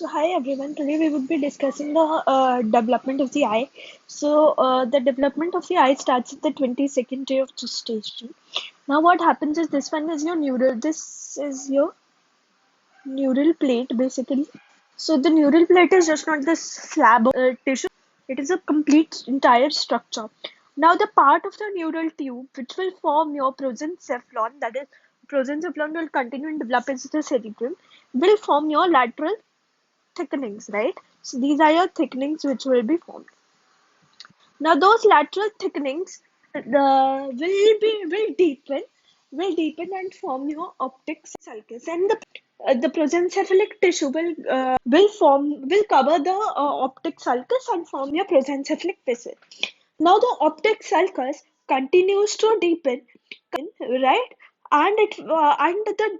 So hi everyone, today we would be discussing the development of the eye. The development of the eye starts at the 22nd day of gestation. Now what happens is this is your neural plate basically. So the neural plate is just not this slab of tissue, it is a complete entire structure. Now the part of the neural tube which will form your prosencephalon, that is prosencephalon will continue and develop into the cerebrum, will form your lateral thickenings, right? So these are your thickenings which will be formed. Now those lateral thickenings will deepen and form your optic sulcus, and the prosencephalic tissue will cover the optic sulcus and form your prosencephalic vessel. Now the optic sulcus continues to deepen, right? And the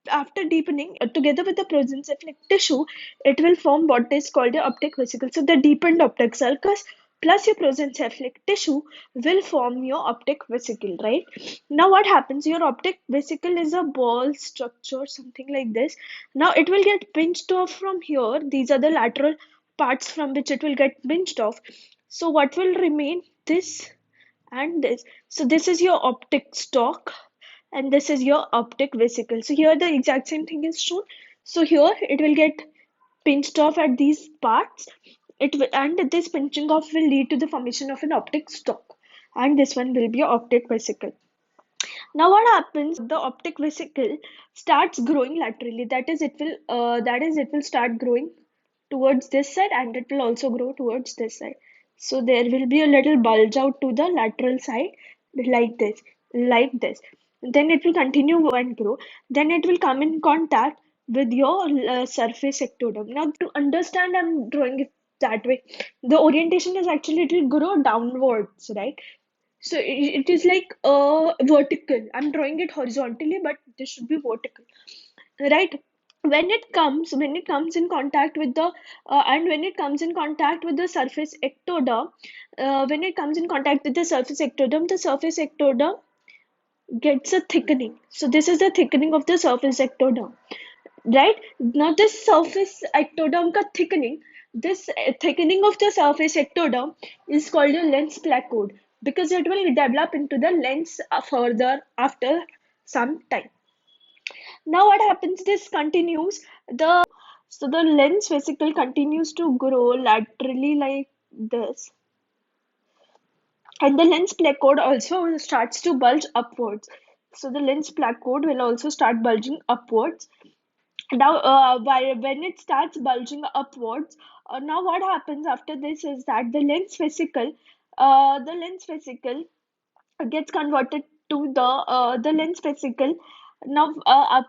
after deepening together with the prosencephalic tissue, it will form what is called the optic vesicle. So the deepened optic sulcus plus your prosencephalic tissue will form your optic vesicle, right? Now what happens? Your optic vesicle is a ball structure, something like this. Now it will get pinched off from here. These are the lateral parts from which it will get pinched off. So what will remain? This and this. So this is your optic stalk and this is your optic vesicle. So here the exact same thing is shown. So here it will get pinched off at these parts. And this pinching off will lead to the formation of an optic stalk, and this one will be your optic vesicle. Now what happens? The optic vesicle starts growing laterally. That is it will start growing towards this side and it will also grow towards this side. So there will be a little bulge out to the lateral side like this, like this. Then it will continue and grow. Then it will come in contact with your surface ectoderm. Now to understand, I'm drawing it that way. The orientation is actually it will grow downwards, right? So it is like vertical. I'm drawing it horizontally, but this should be vertical, right? When it comes in contact with the and when it comes in contact with the surface ectoderm, when it comes in contact with the surface ectoderm gets a thickening. So this is the thickening of the surface ectoderm, right? Now this surface ectoderm ka thickening, this thickening of the surface ectoderm is called a lens placode because it will develop into the lens further after some time. Now what happens? This continues the so the lens vesicle continues to grow laterally like this, and the lens placode also starts to bulge upwards. So the lens placode will also start bulging upwards. Now when it starts bulging upwards, now what happens after this is that the lens vesicle gets converted to the lens vesicle. Now I'll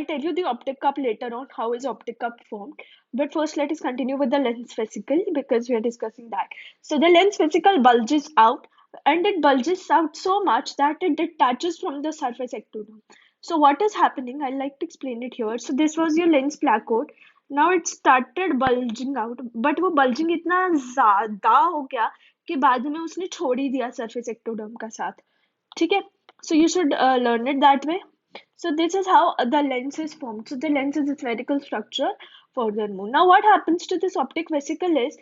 tell you the optic cup later on, how is optic cup formed, but first let us continue with the lens vesicle because we are discussing that. So the lens vesicle bulges out, and it bulges out so much that it detaches from the surface ectoderm. So what is happening, I'd like to explain it here. So this was your lens placode. Now it started bulging out, but वो bulging इतना ज़्यादा हो गया कि बाद में उसने छोड़ ही दिया surface ectoderm का साथ. ठीक है? So you should learn it that way. So this is how the lens is formed. So the lens is a spherical structure. Furthermore, now what happens to this optic vesicle is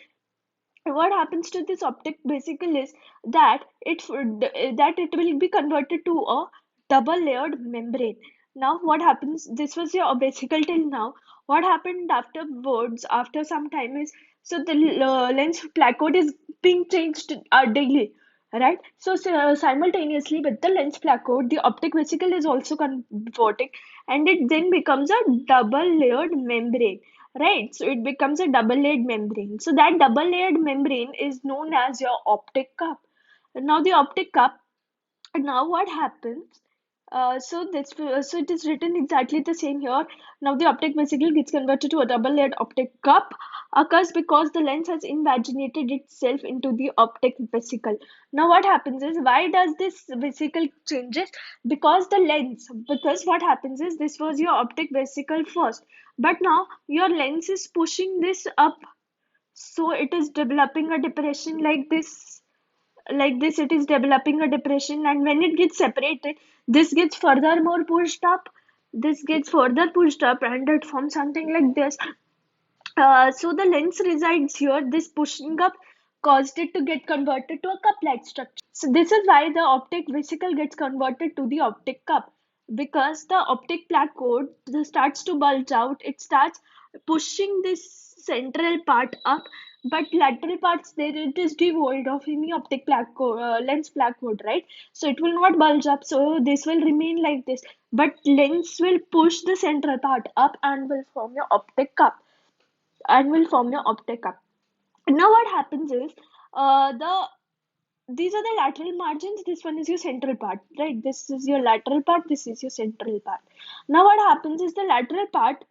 that it will be converted to a double layered membrane. Now what happens, this was your vesicle till now. What happened afterwards after some time is, so the lens placode is being changed daily, right? So simultaneously with the lens placode, the optic vesicle is also converting, and it then becomes a double layered membrane. Right, so it becomes a double-layered membrane. So that double-layered membrane is known as your optic cup. Now the optic cup. Now what happens? So it is written exactly the same here. Now the optic vesicle gets converted to a double-layered optic cup occurs because the lens has invaginated itself into the optic vesicle. Now what happens is, why does this vesicle changes? Because what happens is, this was your optic vesicle first, but now your lens is pushing this up, so it is developing a depression like this. It is developing a depression, and when it gets separated, this gets further pushed up, and it forms something like this. So the lens resides here. This pushing up caused it to get converted to a cup-like structure. So this is why the optic vesicle gets converted to the optic cup, because the optic plaque starts to bulge out. It starts pushing this central part up, but lateral parts there it is devoid of any optic lens plaque, right? So it will not bulge up. So this will remain like this, but lens will push the central part up and will form your optic cup and will form your optic cup. Now what happens is the these are the lateral margins. This one is your central part, right? This is your lateral part. This is your central part. Now what happens is the lateral part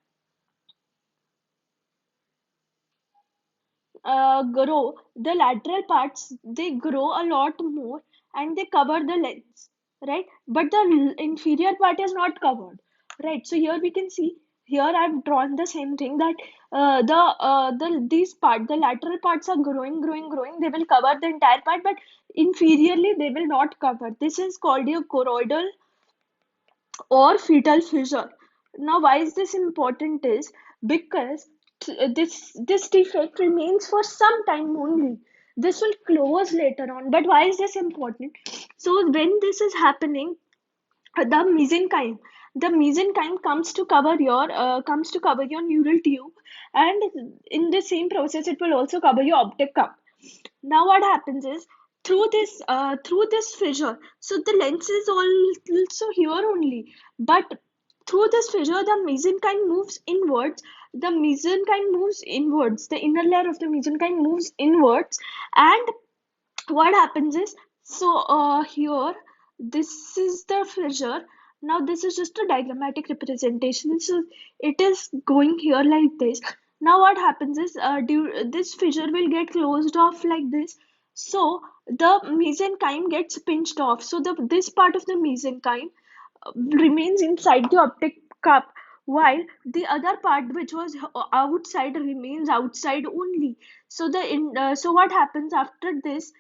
grow. The lateral parts they grow a lot more and they cover the lens, right? But the inferior part is not covered, right? So here we can see, here I've drawn the same thing, that the lateral parts are growing. They will cover the entire part, but inferiorly they will not cover. This is called your choroidal or fetal fissure. Now, why is this important? Is because this defect remains for some time only. This will close later on. But why is this important? So when this is happening, the mesenchyme comes to cover your neural tube, and in the same process, it will also cover your optic cup. Now what happens is, through this fissure, so the lens is also here only, but through this fissure the mesenchyme moves inwards. The inner layer of the mesenchyme moves inwards, and what happens is, here this is the fissure. Now this is just a diagrammatic representation, so it is going here like this. Now what happens is, this fissure will get closed off like this, so the mesenchyme gets pinched off, so this part of the mesenchyme remains inside the optic cup, while the other part which was outside remains outside only. So what happens after this,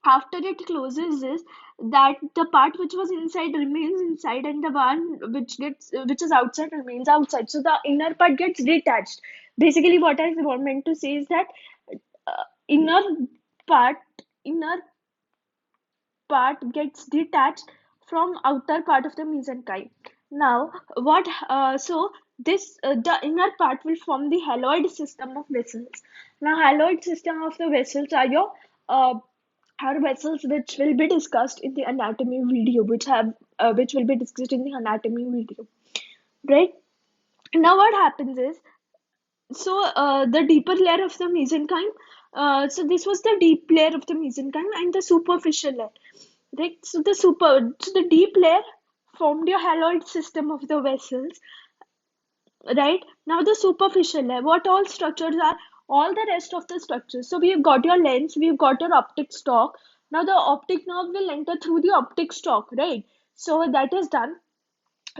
after it closes, is that the part which was inside remains inside, and the one which is outside remains outside, so the inner part gets detached. Basically what I meant to say is that uh, inner part inner part gets detached from outer part of the mesenchyme. Now what so this the inner part will form the haloid system of vessels. Now haloid system of the vessels uh, are vessels which will be discussed in the anatomy video, which will be discussed in the anatomy video, right? Now what happens is, the deeper layer of the mesenchyme, so this was the deep layer of the mesenchyme and the superficial layer, right? So the deep layer formed your haloid system of the vessels, right? Now the superficial layer, what all structures are, all the rest of the structures. So we've got your lens, we've got your optic stalk. Now the optic nerve will enter through the optic stalk, right? So that is done.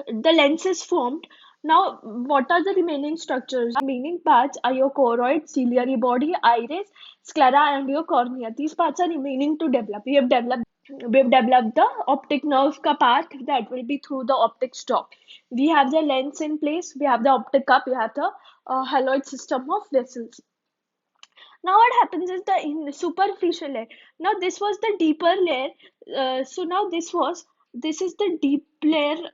The lens is formed. Now, what are the remaining structures? Remaining parts are your choroid, ciliary body, iris, sclera, and your cornea. These parts are remaining to develop. We have developed the optic nerve ka path, that will be through the optic stalk. We have the lens in place. We have the optic cup. We have the haloid system of vessels. Now what happens is, the in superficial layer. Now this was the deeper layer. Now this is the deep layer.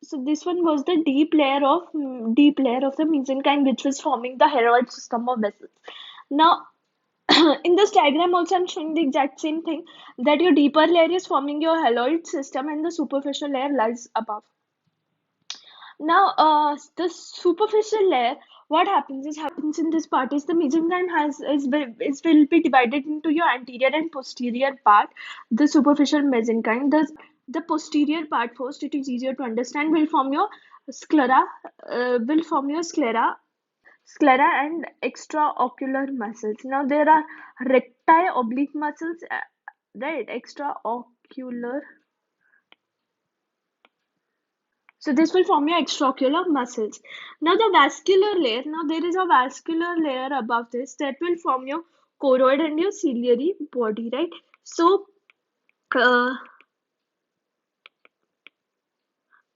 So this one was the deep layer of the mesenchyme, which was forming the haloid system of vessels. Now in this diagram also I'm showing the exact same thing, that your deeper layer is forming your haloid system and the superficial layer lies above. Now, the superficial layer, what happens in this part is, the mesenchyme will be divided into your anterior and posterior part. The superficial mesenchyme, the posterior part first, it is easier to understand, will form your sclera, sclera and extraocular muscles. Now there are recti oblique muscles, right? Extraocular. So this will form your extraocular muscles. Now the vascular layer, now there is a vascular layer above this that will form your choroid and your ciliary body, right? So uh,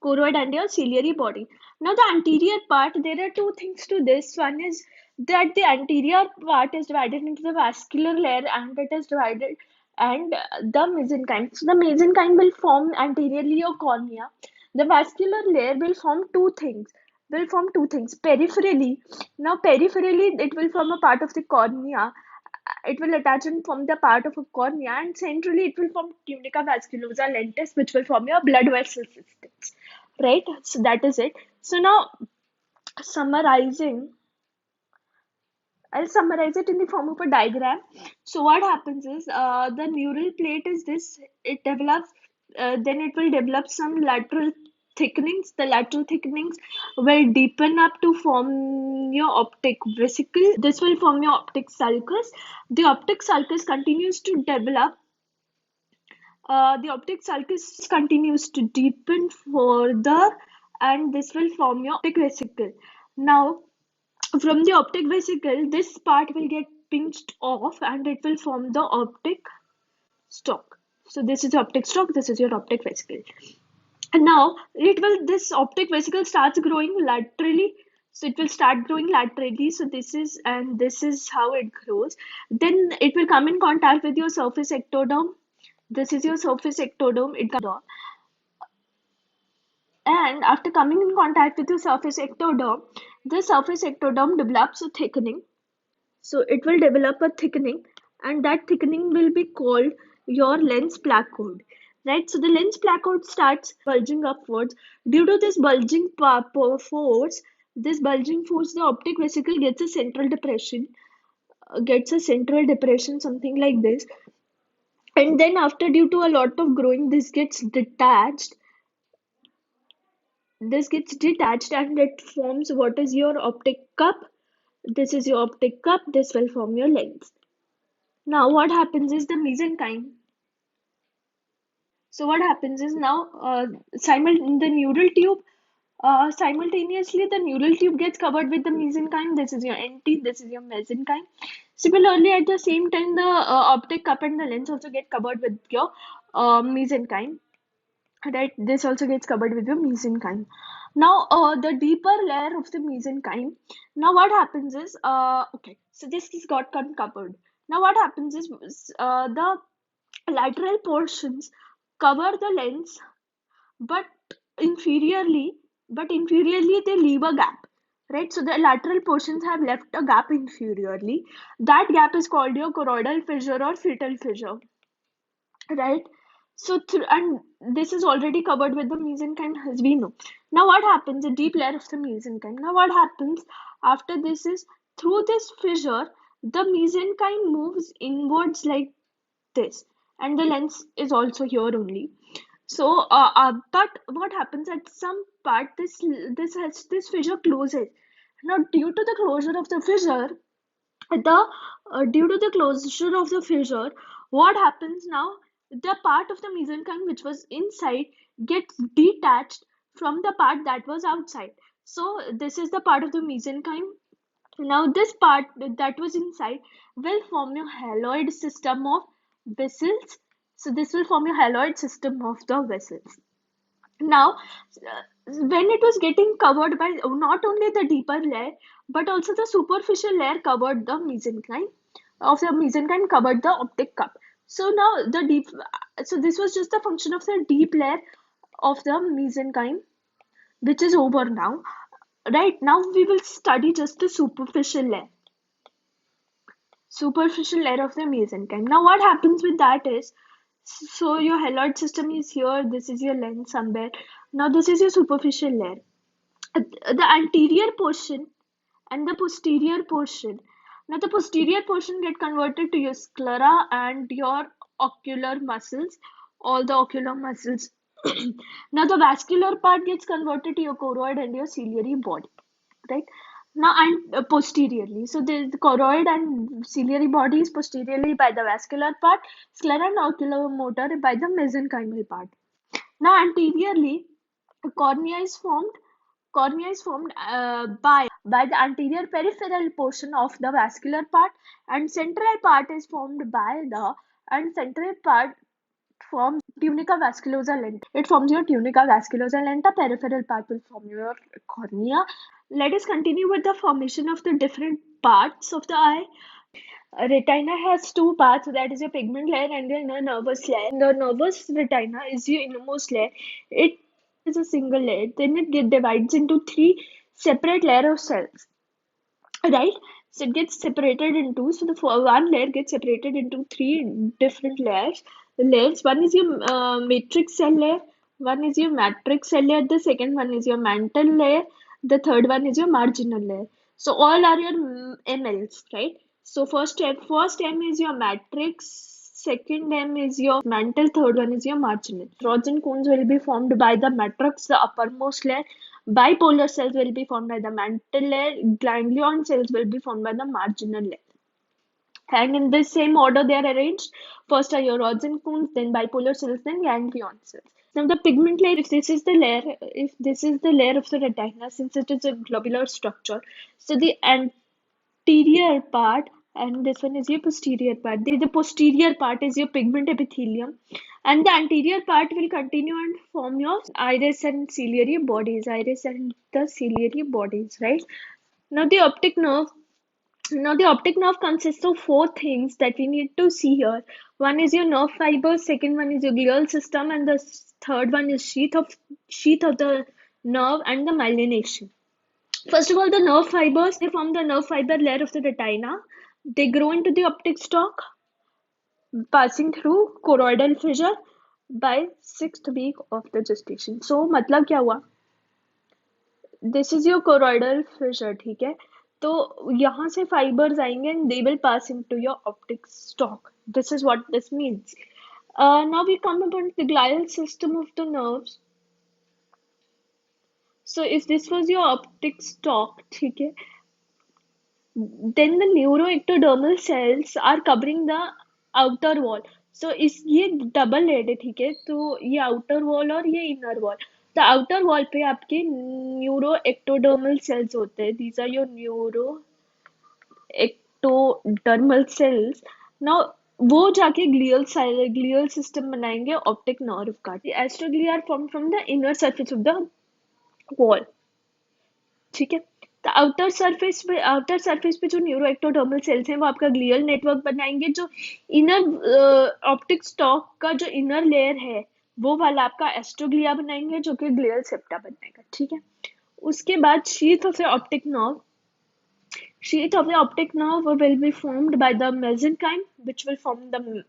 choroid and your ciliary body. Now the anterior part, there are two things to this. One is that the anterior part is divided into the vascular layer, and it is divided, and the mesenchyme. So the mesenchyme will form anteriorly your cornea. The vascular layer will form two things. Peripherally. Now peripherally it will form a part of the cornea. It will attach and form the part of a cornea, and centrally it will form tunica vasculosa lentis, which will form your blood vessel systems. Right? So that is it. So now summarizing, I'll summarize it in the form of a diagram. So what happens is the neural plate is this. It develops, then it will develop some lateral thickenings. The lateral thickenings will deepen up to form your optic vesicle. This will form your optic sulcus. The optic sulcus continues to develop. The optic sulcus continues to deepen further, and this will form your optic vesicle. Now, from the optic vesicle, this part will get pinched off and it will form the optic stalk. So this is the optic stalk, this is your optic vesicle. And now this optic vesicle starts growing laterally. So it will start growing laterally. So this is how it grows. Then it will come in contact with your surface ectoderm. This is your surface ectoderm. And after coming in contact with the surface ectoderm, the surface ectoderm develops a thickening. So it will develop a thickening, and that thickening will be called your lens placode, right? So the lens placode starts bulging upwards. Due to this bulging force, the optic vesicle gets a central depression, something like this. And then after, due to a lot of growing, this gets detached and it forms what is your optic cup. This is your optic cup. This will form your lens. Now what happens is the mesenchyme. So what happens is now the neural tube, simultaneously the neural tube gets covered with the mesenchyme. This is your NT, this is your mesenchyme. Similarly, at the same time, the optic cup and the lens also get covered with your mesenchyme. Right, this also gets covered with your mesenchyme. Now, the deeper layer of the mesenchyme. Now, what happens is, okay, so this is got uncovered. Now, what happens is, the lateral portions cover the lens, but inferiorly, they leave a gap. Right, so the lateral portions have left a gap inferiorly. That gap is called your choroidal fissure or fetal fissure. Right, so and this is already covered with the mesenchyme, as we know. Now what happens, a deep layer of the mesenchyme. Now what happens after this is, through this fissure the mesenchyme moves inwards like this, and the lens is also here only. So but what happens at some part, this fissure closes. Now due to the closure of the fissure, the due to the closure of the fissure, what happens now, the part of the mesenchyme which was inside gets detached from the part that was outside. So this is the part of the mesenchyme. Now this part that was inside will form your haloid system of vessels. So this will form your haloid system of the vessels. Now, when it was getting covered by not only the deeper layer, but also the superficial layer covered the mesenchyme covered the optic cup. So now so this was just the function of the deep layer of the mesenchyme, which is over now. Right, now we will study just the superficial layer of the mesenchyme. Now what happens with that is, so your haloid system is here, this is your lens somewhere. Now this is your superficial layer. The anterior portion and the posterior portion. Now the posterior portion get converted to your sclera and your ocular muscles, all the ocular muscles. Now the vascular part gets converted to your choroid and your ciliary body, right? Now and posteriorly, so the choroid and ciliary body is posteriorly by the vascular part, sclera and oculomotor by the mesenchymal part. Now anteriorly, cornea is formed. Cornea is formed by the anterior peripheral portion of the vascular part, and central part is formed by the and central part forms tunica vasculosa lenta. It forms your tunica vasculosa lenta. Peripheral part will form your cornea. Let us continue with the formation of the different parts of the eye. Retina has two parts, that is your pigment layer and your inner nervous layer. The nervous retina is your innermost layer. It is a single layer. Then it divides into three separate layers of cells, right? So it gets separated into, so the one layer gets separated into three different layers. The layers, one is your matrix cell layer, one is your matrix cell layer, the second one is your mantle layer, the third one is your marginal layer. So all are your MLs, right? So first M is your matrix, second M is your mantle, third one is your marginal. Rods and cones will be formed by the matrix, the uppermost layer. Bipolar cells will be formed by the mantle layer. Ganglion cells will be formed by the marginal layer. And in this same order, they are arranged. First are your rods and cones, then bipolar cells, then ganglion cells. Now the pigment layer, if this is the layer of the retina, since it is a globular structure, so the anterior part and this one is your posterior part. The posterior part is your pigment epithelium, and the anterior part will continue and form your iris and ciliary bodies, right? Now the optic nerve. Now the optic nerve consists of four things that we need to see here. One is your nerve fibers, second one is your glial system, and the third one is sheath of the nerve and the myelination. First of all, the nerve fibers, they form the nerve fiber layer of the retina. They grow into the optic stalk, passing through choroidal fissure by 6th week of the gestation. So, मतलब क्या हुआ? This is your choroidal fissure, ठीक है? तो यहाँ से fibers आएंगे and they will pass into your optic stalk. This is what this means. Now we come upon the glial system of the nerves. So if this was your optic stalk, ठीक है? Then the neuroectodermal cells are covering the outer wall. So ये double layered है, ठीक है? तो ये outer wall और ये inner wall. The outer wall पे आपके neuroectodermal cells होते हैं. These are your neuroectodermal cells. Now वो जाके glial system बनाएंगे optic nerve का. The astroglia are formed from the inner surface of the wall. ठीक है? तो आउटर सरफेस पे जो न्यूरोएक्टोडर्मल सेल्स हैं वो आपका ग्लियल नेटवर्क बनाएंगे. जो इनर ऑप्टिक स्टॉक का जो इनर लेयर है वो वाला आपका एस्ट्रोग्लिया बनाएंगे जो कि ग्लियल सेप्टा बनाएगा. ठीक है? उसके बाद sheath of the optic nerve will be formed by the mesenchyme which will form the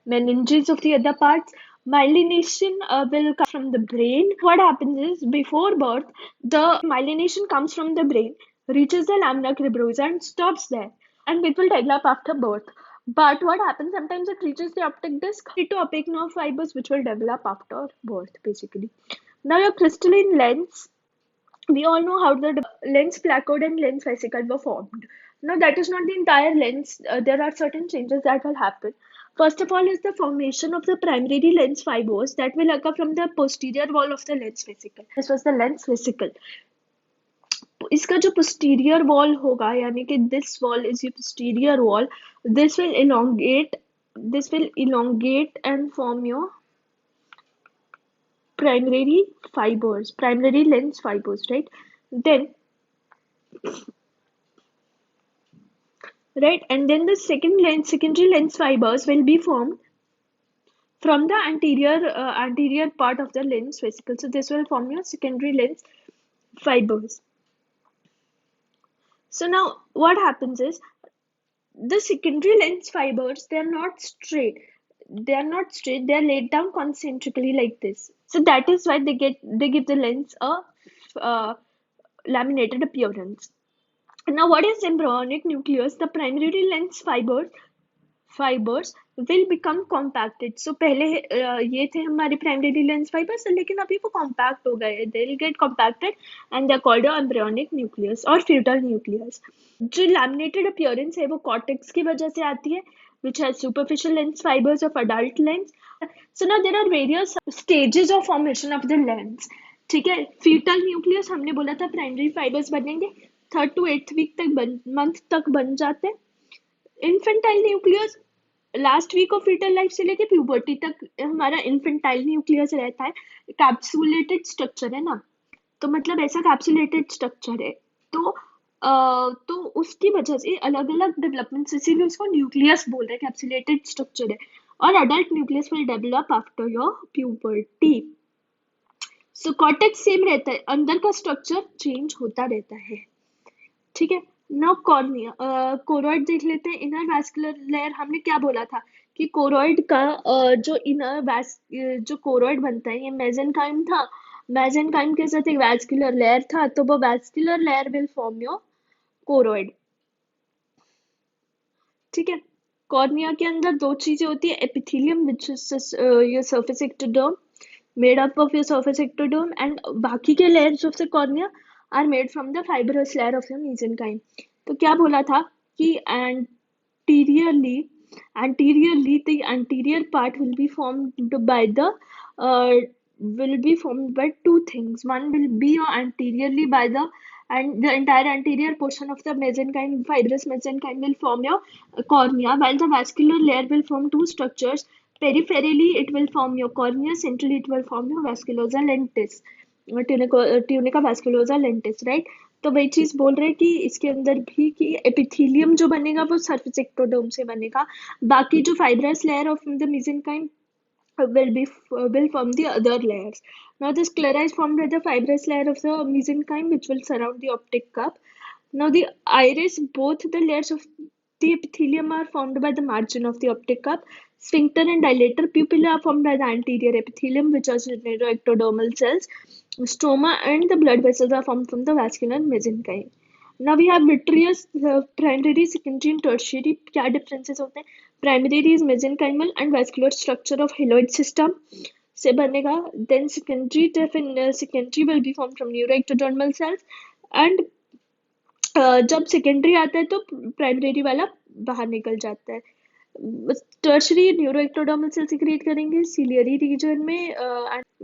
meninges of the other parts. Myelination will come from the brain. What happens is before birth, the myelination comes from the brain, reaches the lamina cribrosa and stops there, and it will develop after birth. But what happens sometimes it reaches the optic disc to optic nerve fibers which will develop after birth basically. Now your crystalline lens, we all know how the lens placode and lens vesicle were formed. Now that is not the entire lens. There are certain changes that will happen. First of all is the formation of the primary lens fibers that will occur from the posterior wall of the lens vesicle. This was the lens vesicle. इसका जो posterior wall होगा यानी कि this wall is your posterior wall. This will elongate and form your primary lens fibers, right? Then the secondary lens fibers will be formed from the anterior part of the lens vesicle. So this will form your secondary lens fibers. So now what happens is the secondary lens fibers, they are not straight, they are laid down concentrically like this. So that is why they give the lens a laminated appearance. Now what is embryonic nucleus? The primary lens fibers will become compacted. So पहले ये थे हमारे primary lens fibers, लेकिन अभी वो compact हो गए. They'll get compacted and they're called embryonic nucleus or fetal nucleus. जो laminated appearance है वो cortex की वजह से आती है, which has superficial lens fibers of adult lens. So now there are various stages of formation of the lens. ठीक है? Fetal nucleus हमने बोला था primary fibers बनेंगे 3rd to 8th week month तक बन जाते. Infantile nucleus last week of foetal life से लेके प्यूबर्टी तक हमारा इन्फेंटाइल न्यूक्लियस रहता है. कैप्सुलेटेड स्ट्रक्चर है ना, तो मतलब ऐसा कैप्सुलेटेड स्ट्रक्चर है. तो तो उसकी वजह से अलग अलग डेवलपमेंट, इसीलिए उसको न्यूक्लियस बोल रहे हैं, कैप्सुलेटेड स्ट्रक्चर है। और adult nucleus will develop after your puberty. So cortex same रहता है, अंदर का स्ट्रक्चर चेंज होता रहता है, ठीक है। नाउ कॉर्निया, कोरोइड देख लेते हैं। इनर वैस्कुलर लेयर, हमने क्या बोला था कि कोरोइड का जो इनर जो कोरोइड बनता है ये मेसेनकाइम था। मेसेनकाइम के साथ एक वैस्कुलर लेयर था, तो वो vascular layer will form your choroid, ठीक है। कॉर्निया के अंदर दो चीजें होती है, epithelium which is your surface ectoderm made up of your surface ectoderm, and बाकी के layers of the cornea are made from the fibrous layer of your mesenchyme। तो क्या बोला था कि anteriorly the anterior part will be formed by two things. One will be anteriorly by the, and the entire anterior portion of the mesenchyme, fibrous mesenchyme, will form your cornea, while the vascular layer will form two structures. Peripherally it will form your cornea, centrally it will form your vasculosa lentis, tunica vasculosa lentis, right। तो वही चीज बोल रहे हैं कि इसके अंदर भी कि एपिथेलियम जो बनेगा वो सर्फेस एक्टोडर्म से बनेगा, बाकी जो fibrous layer of the mesenchyme will form the other layers. Now the sclera is formed by the fibrous layer of the mesenchyme which will surround the optic cup. Now the iris, both the layers of the epithelium are formed by the margin of the optic cup. Sphincter and dilator pupilla are formed by the anterior epithelium, which are neuroectodermal cells. Stroma and the blood vessels are formed from the vascular mesenchyme. Now we have vitreous, primary, secondary and tertiary. क्या differences होते हैं? Primary is mesenchymal and vascular structure of hyaloid system से बनेगा. Then secondary will be formed from neuroectodermal cells, and जब secondary आता है तो primary वाला बाहर निकल जाता है. टर्शरी न्यूरोएक्टोडर्मल सेल सिक्रिएट करेंगे सीलियरी रीजन में.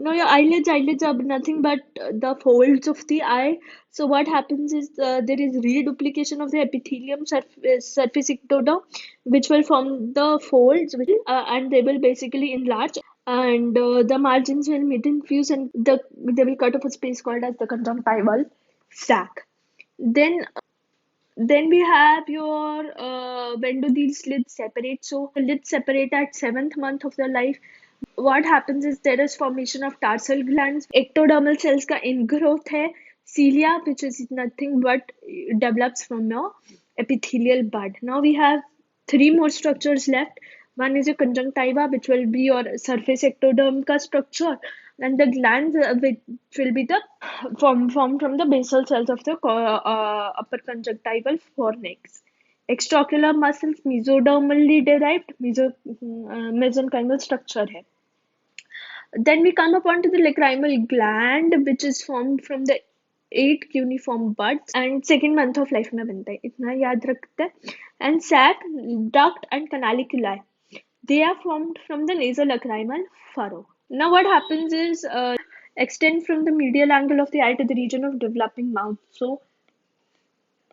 Know your eyelids are nothing but the folds of the eye. So what happens is there is reduplication of the epithelium surface ectoderm, which will form the folds, and they will basically enlarge, and the margins will meet and fuse, and they will cut off a space called as the conjunctival sac. Then we have your when do these lids separate? So lids separate at 7th month of the life. What happens is there is formation of tarsal glands. Ectodermal cells का ingrowth है. Cilia, which is nothing but develops from your epithelial bud. Now we have 3 more structures left. One is your conjunctiva, which will be your surface ectoderm ka structure, and the glands which will be the formed from the basal cells of the upper conjunctival fornix. Extraocular muscles mesodermally derived mesenchymal structure है. Then we come upon to the lacrimal gland, which is formed from the 8 cuneiform buds, and second month of life में बनता है, इतना याद रखते हैं. And sac, duct and canaliculi, they are formed from the nasolacrimal furrow. Now what happens is extend from the medial angle of the eye to the region of developing mouth. So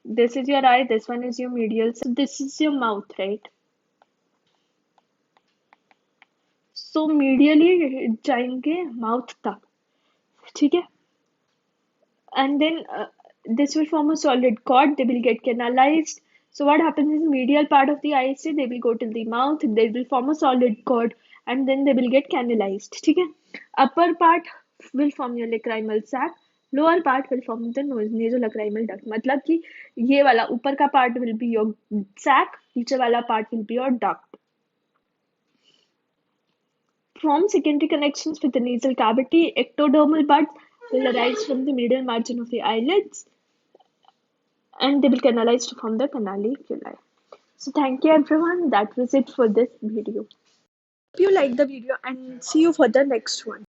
this is your eye, this one is your medial, so this is your mouth, right? So medially जाएंगे mouth तक, ठीक है. And then this will form a solid cord, they will get canalized. So what happens is medial part of the eye से they will go to the mouth, they will form a solid cord, and then they will get canalized, ठीक है. Upper part will form your lacrimal sac, lower part will form the nasolacrimal duct. मतलब कि ये वाला ऊपर का part will be your sac, नीचे वाला part will be your duct. From secondary connections with the nasal cavity, ectodermal buds will arise from the medial margin of the eyelids, and they will canalize to form the canaliculi. So thank you everyone. That was it for this video. Hope you like the video and see you for the next one.